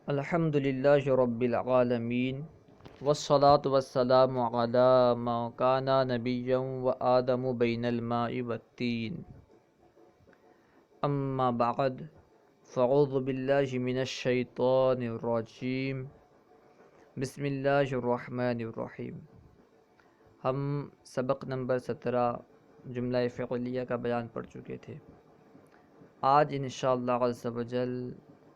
الحمد للہ رب العالمین والصلاة والسلام علی ما کان نبیا و آدم بین الماء والتین اما بعد فاعوذ باللہ من الشیطان الرجیم بسم اللہ الرحمن الرحیم۔ ہم سبق نمبر 17 جملہ فعلیہ کا بیان پڑھ چکے تھے۔ آج انشاءاللہ عز و جل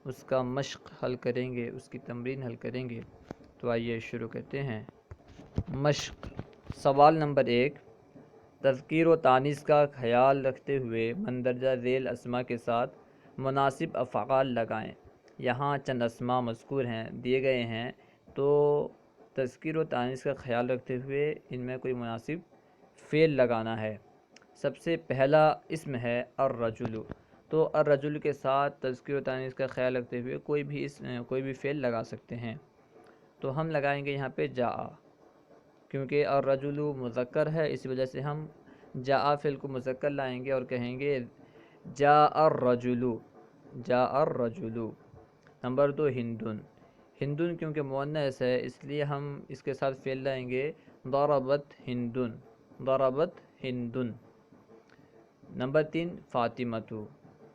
اس کا مشق حل کریں گے، اس کی تمرین حل کریں گے۔ تو آئیے شروع کرتے ہیں۔ مشق سوال نمبر 1، تذکیر و تانیث کا خیال رکھتے ہوئے مندرجہ ذیل اسما کے ساتھ مناسب افعال لگائیں۔ یہاں چند اسما مذکور ہیں، دیے گئے ہیں، تو تذکیر و تانیث کا خیال رکھتے ہوئے ان میں کوئی مناسب فعل لگانا ہے۔ سب سے پہلا اسم ہے الرجل، تو الرجل کے ساتھ تذکیر و تانیث کا خیال رکھتے ہوئے کوئی بھی فعل لگا سکتے ہیں۔ تو ہم لگائیں گے یہاں پہ جاء، کیونکہ الرجل مذکر ہے، اس وجہ سے ہم جاء فعل کو مذکر لائیں گے اور کہیں گے جاء الرجل، جاء الرجل۔ نمبر 2، ہندن، ہندن کیونکہ مؤنث ہے اس لیے ہم اس کے ساتھ فعل لائیں گے ضربت ہندن، ضربت ہندن۔ نمبر 3، فاطمۃ،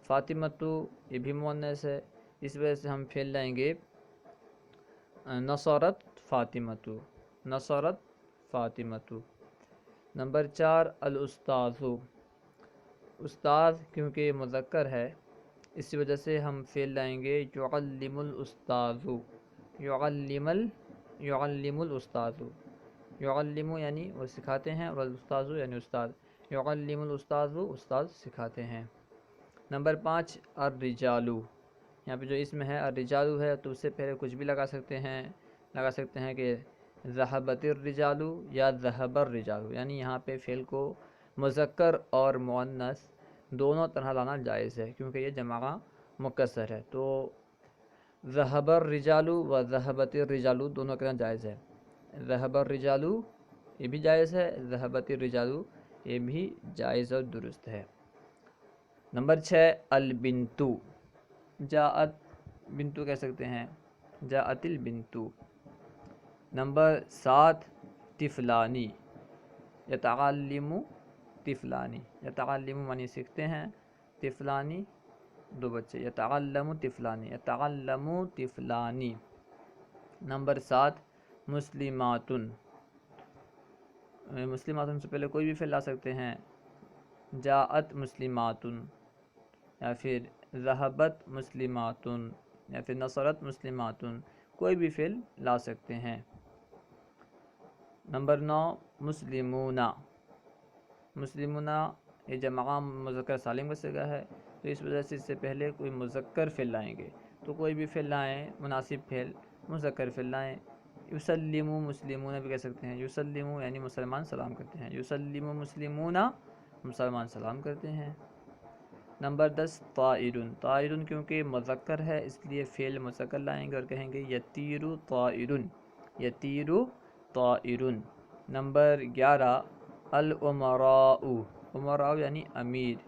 فاطمۃ یہ بھی مؤنث ہے، اس وجہ سے ہم فعل لائیں گے نصرت فاطمۃ، نصرت فاطمۃ۔ نمبر 4، الاستاذ، استاذ کیونکہ مذکر ہے اسی وجہ سے ہم فعل لائیں گے یعلم الاستاذ، یعلم الاستاذ، یعلم یعنی وہ سکھاتے ہیں، اور الاستاذ یعنی استاد، یعلم الاستاذ استاد سکھاتے ہیں۔ نمبر 5، الرجال، یہاں پہ جو اسم ہے الرجال ہے تو اس سے پہلے کچھ بھی لگا سکتے ہیں کہ ذہبت الرجال یا ذہب الرجال، یعنی یہاں پہ فعل کو مذکر اور مؤنث دونوں طرح لانا جائز ہے، کیونکہ یہ جمع مکسر ہے۔ تو ذہب الرجال و ذہبت الرجال دونوں کرنا جائز ہے۔ ذہب الرجال یہ بھی جائز ہے، ذہبت الرجال یہ بھی جائز اور درست ہے۔ نمبر 6، البنت، جاءت بنتو کہہ سکتے ہیں، جاءت البنت۔ نمبر 7، طفلانی، یتعلم طفلانی، یتعلم معنی سیکھتے ہیں، طفلانی دو بچے، یتعلم طفلانی، یتعلم طفلانی۔ نمبر 7، مسلمات، مسلمات سے پہلے کوئی بھی فعل لا سکتے ہیں، جاءت مسلمات یا پھر ذہبت مسلمات یا پھر نصرت مسلمات، کوئی بھی فعل لا سکتے ہیں۔ نمبر 9، مسلمون، مسلمون یہ جمع مذکر سالم کا صیغہ ہے، تو اس وجہ سے اس سے پہلے کوئی مذکر فعل لائیں گے، تو کوئی بھی فعل لائیں، مناسب فعل مذکر فعل لائیں۔ یسلم مسلمون بھی کہہ سکتے ہیں، یسلم یعنی مسلمان سلام کرتے ہیں، یسلم مسلمون مسلمان سلام کرتے ہیں۔ نمبر 10، طائر، طائر کیونکہ مذکر ہے اس لیے فعل مذکر لائیں گے اور کہیں گے یطیر طائر، یطیر طائر۔ نمبر 11، الامراء، امراء یعنی امیر،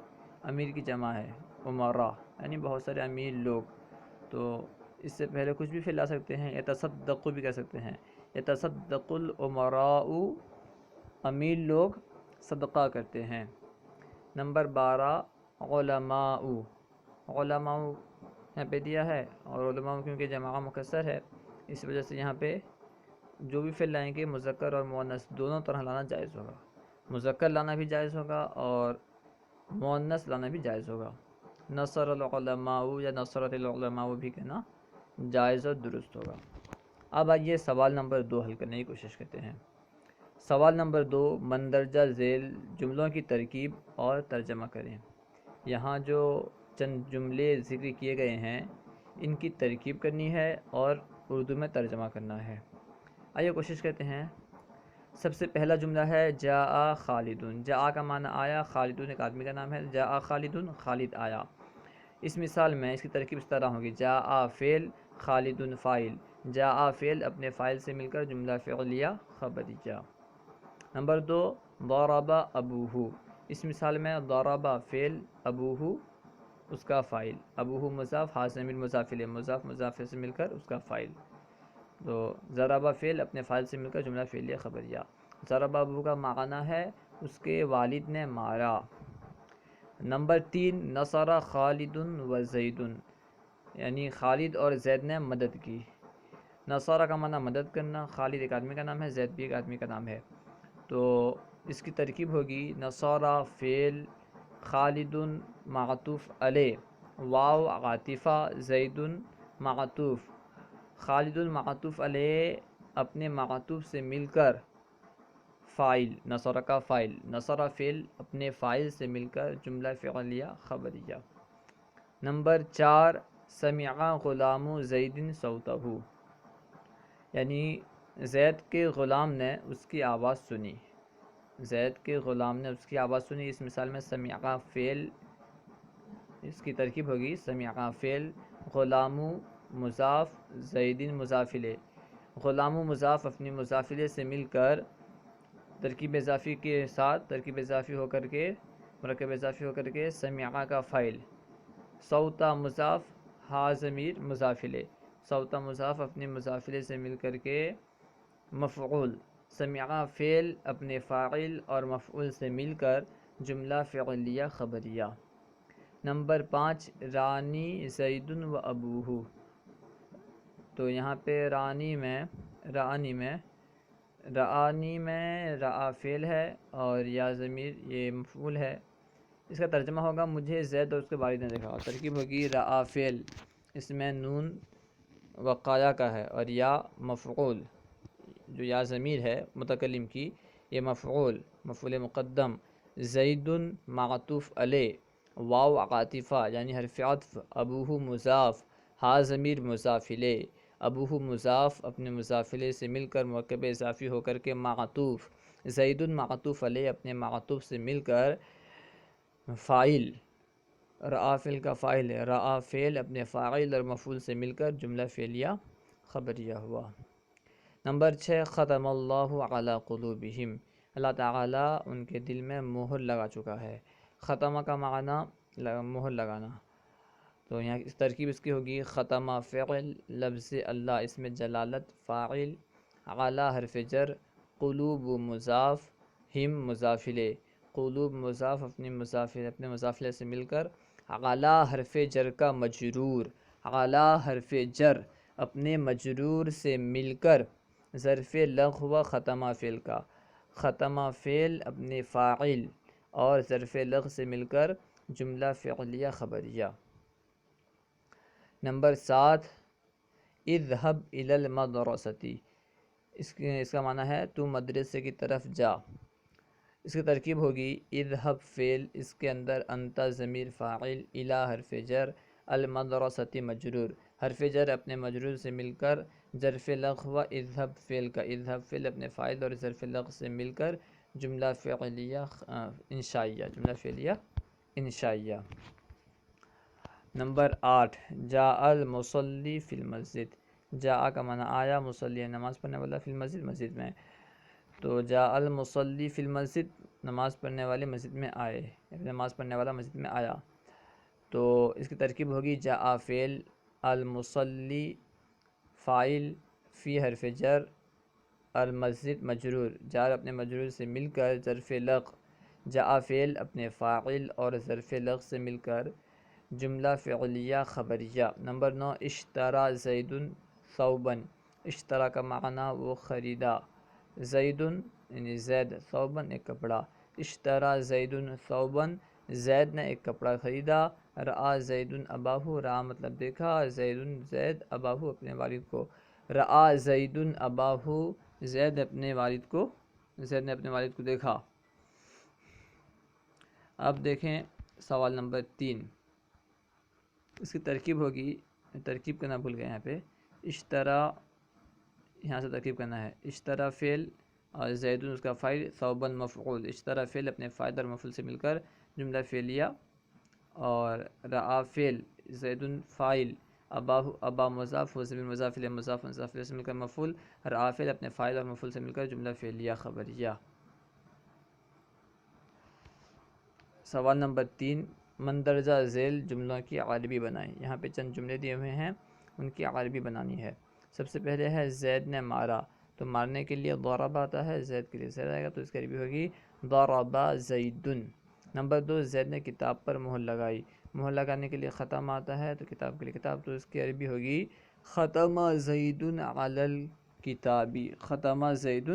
امیر کی جمع ہے امراء، یعنی بہت سارے امیر لوگ، تو اس سے پہلے کچھ بھی فعل لا سکتے ہیں، یتصدق بھی کہہ سکتے ہیں، یتصدق الامراء، امیر لوگ صدقہ کرتے ہیں۔ نمبر 12، علماء، علماء یہاں پہ دیا ہے اور علماء کیونکہ جمع مکسر ہے اس وجہ سے یہاں پہ جو بھی فعل لائیں گے مذکر اور مؤنث دونوں طرح لانا جائز ہوگا، مذکر لانا بھی جائز ہوگا اور مؤنث لانا بھی جائز ہوگا۔ نصر العلماء یا نصرت العلماء بھی کہنا جائز اور درست ہوگا۔ اب آئیے سوال نمبر 2 حل کرنے کی کوشش کرتے ہیں۔ سوال نمبر 2، مندرجہ ذیل جملوں کی ترکیب اور ترجمہ کریں۔ یہاں جو چند جملے ذکر کیے گئے ہیں ان کی ترکیب کرنی ہے اور اردو میں ترجمہ کرنا ہے۔ آئیے کوشش کرتے ہیں۔ سب سے پہلا جملہ ہے جاء خالد، جاء کا معنی آیا، خالد ایک آدمی کا نام ہے، جاء خالد، خالد آیا۔ اس مثال میں اس کی ترکیب اس طرح ہوگی، جاء فعل، خالد فاعل، جاء فعل اپنے فاعل سے مل کر جملہ فعلیہ خبریہ۔ نمبر 2، ضرب ابوہ، اس مثال میں ضرب فعل، ابوہ اس کا فاعل، ابوہ مضاف، ہا ضمیر مضاف الیہ، مضاف مضاف سے مل کر اس کا فاعل. تو ضربہ فعل اپنے فاعل سے مل کر جملہ فعلیہ خبریہ. ضربہ ابو کا معنی ہے اس کے والد نے مارا. نمبر 3 نصر خالد و زید، یعنی خالد اور زید نے مدد کی. نصر کا معنی مدد کرنا، خالد ایک آدمی کا نام ہے، زید بھی ایک آدمی کا نام ہے. تو اس کی ترکیب ہوگی نصر فعل، خالد معطوف علیہ، واو عاطفہ، زید معطوف. خالد معطوف علیہ اپنے معطوف سے مل کر فاعل، نصر کا فاعل، نصر فعل اپنے فاعل سے مل کر جملہ فعلیہ خبریہ. نمبر 4 سمع غلام زید صوتہ، یعنی زید کے غلام نے اس کی آواز سنی. زید کے غلام نے اس کی آواز سنی. اس مثال میں سمع فعل، اس کی ترکیب ہوگی سمع فعل، غلام مضاف، زید مضاف الیہ. غلام مضاف اپنی مضاف الیہ سے مل کر ترکیب اضافی کے ساتھ، ترکیب اضافی ہو کر کے، مرکب اضافی ہو کر کے سمع کا فاعل، صوتہ مضاف، ہا ضمیر مضاف الیہ. صوتہ مضاف اپنی مضاف الیہ سے مل کر کے مفعول، سمع فعل اپنے فاعل اور مفعول سے مل کر جملہ فعلیہ خبریہ. نمبر 5 رانی زید و ابوہ، تو یہاں پہ رانی میں رعا فعل ہے اور یا ضمیر یہ مفعول ہے. اس کا ترجمہ ہوگا مجھے زید اور اس کے والد نے دیکھا. اور ترکیب ہوگی رعا فعل، اس میں نون وقایا کا ہے اور یا مفعول، جو یا ضمیر ہے متکلم کی، یہ مفعول مقدم. زید معطوف علیہ، واو عاطفہ یعنی حرف عطف، ابوہ مضاف، ہا ضمیر مضاف الیہ. ابوہ مضاف اپنے مضاف الیہ سے مل کر مرکب اضافی ہو کر کے معطوف، زید معطوف علیہ اپنے معطوف سے مل کر فاعل، رعا فعل کا فاعل ہے، رعا فعل اپنے فاعل اور مفعول سے مل کر جملہ فعلیہ خبریہ ہوا. نمبر 6 ختم اللہ علی قلوبہم، اللہ تعالیٰ ان کے دل میں مہر لگا چکا ہے. ختمہ کا معنی مہر لگانا. تو یہاں اس ترکیب اس کی ہوگی ختمہ فعل، لفظ اللہ اس میں جلالت فاعل، علی حرف جر، قلوب مضاف، ہم مضاف الیہ. قلوب مضاف اپنے مضاف الیہ سے مل کر علی حرف جر کا مجرور، علی حرف جر اپنے مجرور سے مل کر ظرف لغو ختمہ فعل کا، ختمہ فعل اپنے فاعل اور ظرف لغو سے مل کر جملہ فعلیہ خبریہ. نمبر 7 اذهب الی المدرسۃ، اس کا معنی ہے تو مدرسے کی طرف جا. اس کی ترکیب ہوگی اذهب فعل، اس کے اندر انت ضمیر فاعل، الی حرف جر، المدرسۃ مجرور. حرف جر اپنے مجرور سے مل کر ظرف لغو اذهب فعل کا، اذهب فعل اپنے فاعل اور ظرف لغو سے مل کر جملہ فعلیہ انشائیہ، جملہ فعلیہ انشائیہ. نمبر 8 جاء المصلی فی المسجد، جاء کا معنی آیا، مصلی نماز پڑھنے والا، فی المسجد مسجد میں. تو جاء المصلی فی المسجد نماز پڑھنے والے مسجد میں آئے، نماز پڑھنے والا مسجد میں آیا. تو اس کی ترکیب ہوگی جاء فعل، المصلی فاعل، فی حرف جر، المسجد مجرور، جار اپنے مجرور سے مل کر ظرف لغو، جاء فعل اپنے فاعل اور ظرف لغو سے مل کر جملہ فعلیہ خبریہ. نمبر 9 اشترى زید ثوبا، اشترى کا معنی وہ خریدا، زید یعنی زید، ثوبا ایک کپڑا. اشترى زید ثوبا، زید نے ایک کپڑا خریدا. رأى زید اباہ، رأى مطلب دیکھا، زید اباہ اپنے والد کو. رأى زید اباہ، زید نے اپنے والد کو دیکھا. اب دیکھیں سوال نمبر 3، اس کی ترکیب ہوگی، ترکیب کرنا بھول گئے یہاں پہ، اشترا، یہاں سے ترکیب کرنا ہے، اشترا فعل اور زید اس کا فاعل، ثوبا مفعول. اشترا فعل اپنے فاعل اور مفعول سے مل کر جملہ فعلیہ، اور رعا فعل، زید فاعل، ابا مضاف، ضمیر مضاف الیہ، مضاف الیہ سے مل کر مفعول، رعا فعل اپنے فاعل اور مفعول سے مل کر جملہ فعلیہ خبریہ. سوال نمبر 3 مندرجہ ذیل جملوں کی عربی بنائیں۔ یہاں پہ چند جملے دیے ہوئے ہیں، ان کی عربی بنانی ہے۔ سب سے پہلے ہے زید نے مارا، تو مارنے کے لیے ضرب آتا ہے، زید کے لیے زید آئے گا تو اس کی عربی ہوگی ضرب زیدن۔ نمبر 2، زید نے کتاب پر مہر لگائی، مہر لگانے کے لیے ختم آتا ہے تو کتاب کے لیے کتاب، تو اس کی عربی ہوگی ختم زید علی الکتابی، ختم زید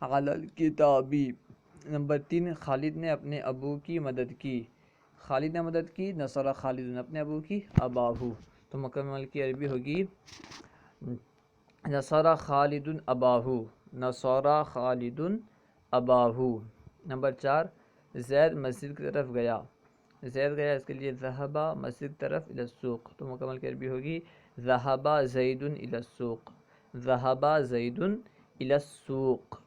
علی الکتابی۔ نمبر 3، خالد نے اپنے ابو کی مدد کی، خالد نے مدد کی، نصر خالد نے اپنے ابو کی اباہو، تو مکمل کی عربی ہوگی نصر خالد اباہو، نصر خالد اباہو۔ نمبر 4، زید مسجد کی طرف گیا، زید گیا اس کے لیے ذہب مسجد کی طرف الی السوق، تو مکمل کی عربی ہوگی ذہب زید الی السوق، ذہب زید الی السوق۔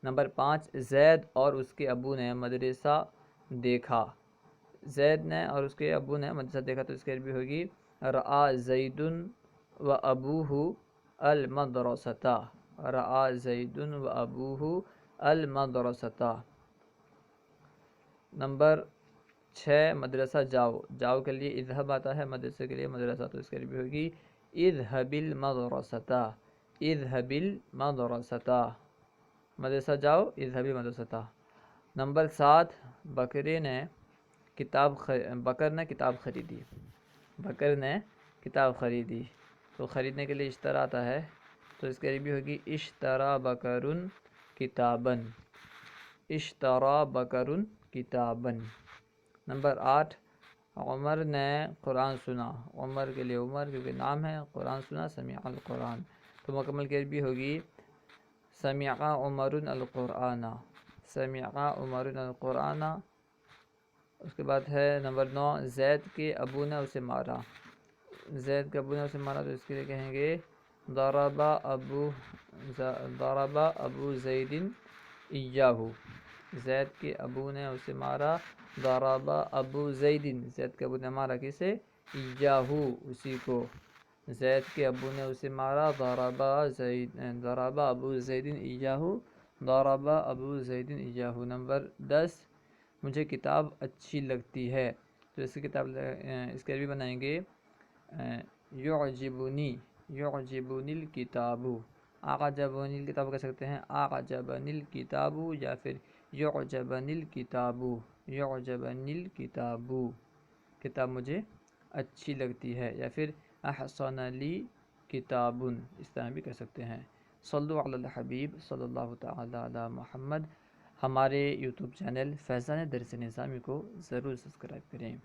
نمبر 5، زید اور اس کے ابو نے مدرسہ دیکھا، زید نے اور اس کے ابو نے مدرسہ دیکھا تو اس کی عربی ہوگی رأى زید و ابوہ المدرسۃ، رأى زید و ابوہ المدرسۃ۔ نمبر 6، مدرسہ جاؤ، جاؤ کے لیے اذهب آتا ہے، مدرسے کے لیے مدرسہ، تو اس کی عربی ہوگی اذهب المدرسۃ، اذهب المدرسۃ، مدرسہ جاؤ اذهب المدرسۃ۔ نمبر 7، بکر نے کتاب خریدی، بکر نے کتاب خریدی، تو خریدنے کے لیے اشترا آتا ہے تو اس کی عربی ہوگی اشترا بکر کتابا، اشترا بکر کتابا۔ نمبر 8، عمر نے قرآن سنا، عمر کے لیے عمر کیونکہ نام ہے، قرآن سنا، سمع القرآن، تو مکمل کی عربی ہوگی سمع عمر القرآن، سمع عمر القرآن۔ اس کے بعد ہے نمبر 9، زید کے ابو نے اسے مارا، زید کے ابو نے اسے مارا تو اس کے لیے کہیں گے ضرب ابو زید ایاہ، زید کے ابو نے اسے مارا، ضرب ابو زید، زید کے ابو نے مارا کسے، ایاہ اسی کو، زید کے ابو نے اسے مارا، ضرب ابو زید ایاہ، ضرب ابو زید ایاہ۔ نمبر 10، مجھے کتاب اچھی لگتی ہے، تو اس کی عربی بنائیں گے یعجبنی، یعجبنی الکتاب، اعجبنی الکتاب کہہ سکتے ہیں، اعجبنی الکتاب یا پھر یعجبنی الکتاب، یعجبنی الکتاب، کتاب مجھے اچھی لگتی ہے، یا پھر احسن لی کتاب، اس طرح بھی کہہ سکتے ہیں۔ صلو علی الحبیب صلی اللہ تعالی علی محمد۔ ہمارے یوٹیوب چینل فیضان درس نظامی کو ضرور سبسکرائب کریں۔